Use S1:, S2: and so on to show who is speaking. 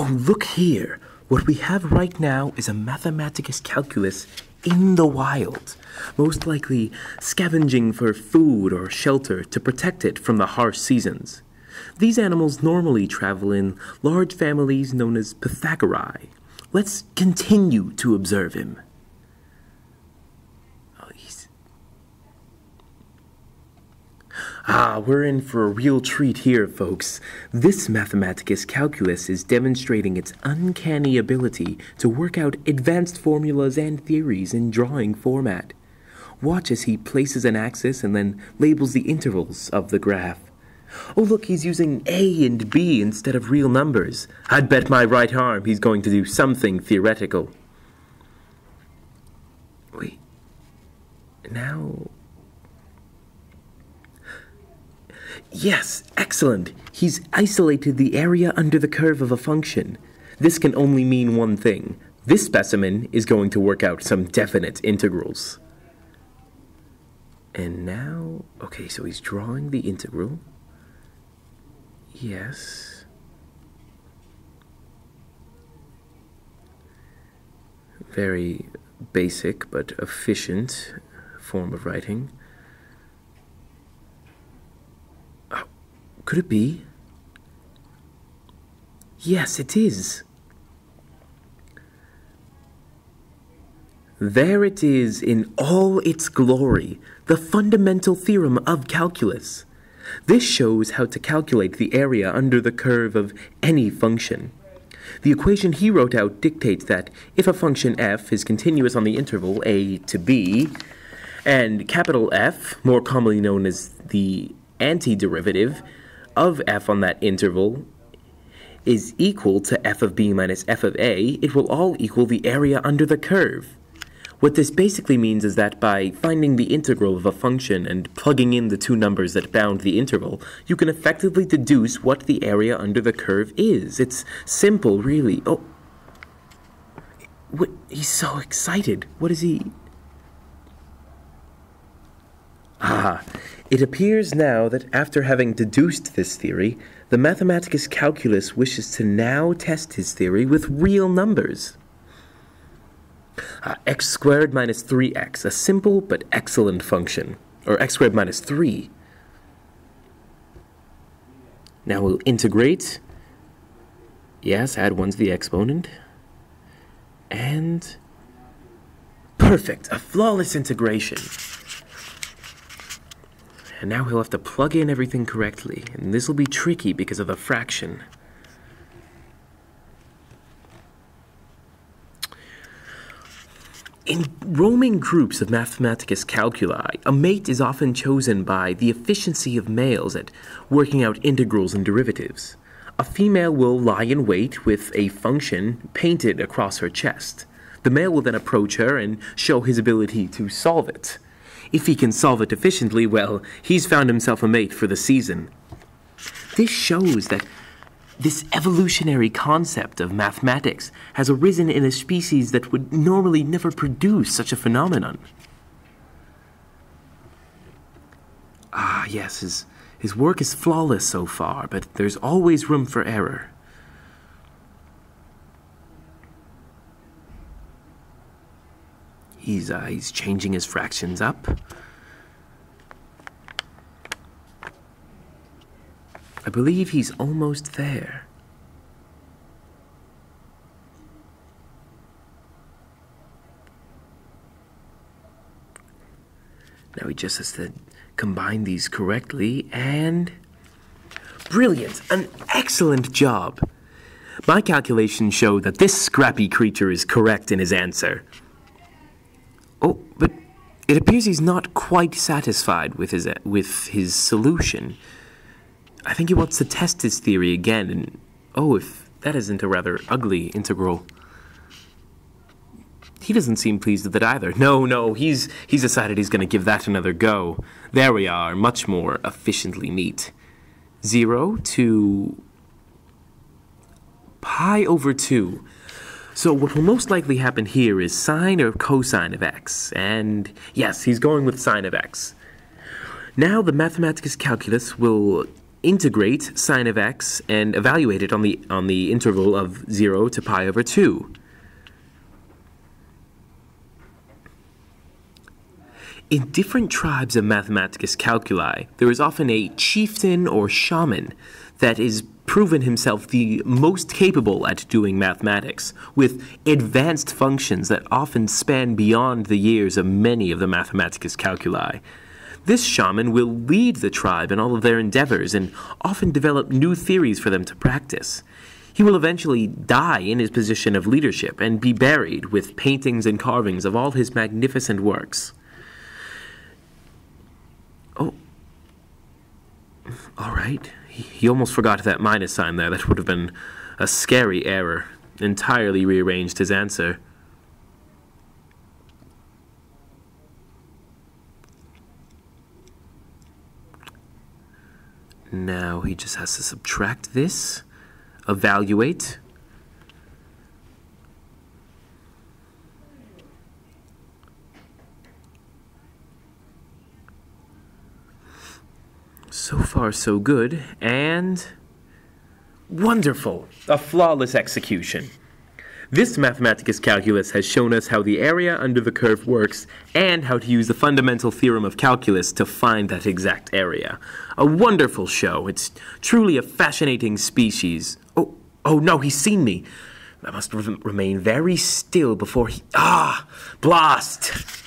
S1: Oh, look here. What we have right now is a Mathematicus Calculus in the wild, most likely scavenging for food or shelter to protect it from the harsh seasons. These animals normally travel in large families known as Pythagori. Let's continue to observe him. We're in for a real treat here, folks. This Mathematicus Calculus is demonstrating its uncanny ability to work out advanced formulas and theories in drawing format. Watch as he places an axis and then labels the intervals of the graph. Oh, look, he's using A and B instead of real numbers. I'd bet my right arm he's going to do something theoretical. Wait. Now... Yes, excellent. He's isolated the area under the curve of a function. This can only mean one thing. This specimen is going to work out some definite integrals. And now... Okay, so he's drawing the integral. Yes. Very basic but efficient form of writing. Could it be? Yes, it is. There it is in all its glory, the fundamental theorem of calculus. This shows how to calculate the area under the curve of any function. The equation he wrote out dictates that if a function f is continuous on the interval a to b, and capital F, more commonly known as the antiderivative, of f on that interval is equal to f of b minus f of a, it will all equal the area under the curve. What this basically means is that by finding the integral of a function and plugging in the two numbers that bound the interval, you can effectively deduce what the area under the curve is. It's simple, really. Oh, he's so excited. What is he... It appears now that after having deduced this theory, the Mathematicus Calculus wishes to now test his theory with real numbers. X squared minus 3x, a simple but excellent function. Or x squared minus 3. Now we'll integrate. Yes, add 1 to the exponent. And... perfect! A flawless integration. And now he'll have to plug in everything correctly, and this will be tricky because of the fraction. In roaming groups of Mathematicus Calculi, a mate is often chosen by the efficiency of males at working out integrals and derivatives. A female will lie in wait with a function painted across her chest. The male will then approach her and show his ability to solve it. If he can solve it efficiently, well, he's found himself a mate for the season. This shows that this evolutionary concept of mathematics has arisen in a species that would normally never produce such a phenomenon. Yes, his work is flawless so far, but there's always room for error. He's changing his fractions up. I believe he's almost there. Now he just has to combine these correctly, and... brilliant! An excellent job! My calculations show that this scrappy creature is correct in his answer. Oh, but it appears he's not quite satisfied with his solution. I think he wants to test his theory again, and oh, if that isn't a rather ugly integral. He doesn't seem pleased with it either. No, he's decided he's going to give that another go. There we are, much more efficiently neat. 0 to pi over 2. So what will most likely happen here is sine or cosine of x, and yes, he's going with sine of x. Now the Mathematicus Calculus will integrate sine of x and evaluate it on the interval of 0 to pi over 2. In different tribes of Mathematicus Calculi, there is often a chieftain or shaman that is proven himself the most capable at doing mathematics, with advanced functions that often span beyond the years of many of the Mathematicus Calculi. This shaman will lead the tribe in all of their endeavors and often develop new theories for them to practice. He will eventually die in his position of leadership and be buried with paintings and carvings of all his magnificent works. Oh, all right. He almost forgot that minus sign there. That would have been a scary error. Entirely rearranged his answer. Now he just has to subtract this, evaluate. So far, so good, and wonderful! A flawless execution. This Mathematicus Calculus has shown us how the area under the curve works and how to use the fundamental theorem of calculus to find that exact area. A wonderful show. It's truly a fascinating species. Oh no, he's seen me. I must remain very still before he... blast!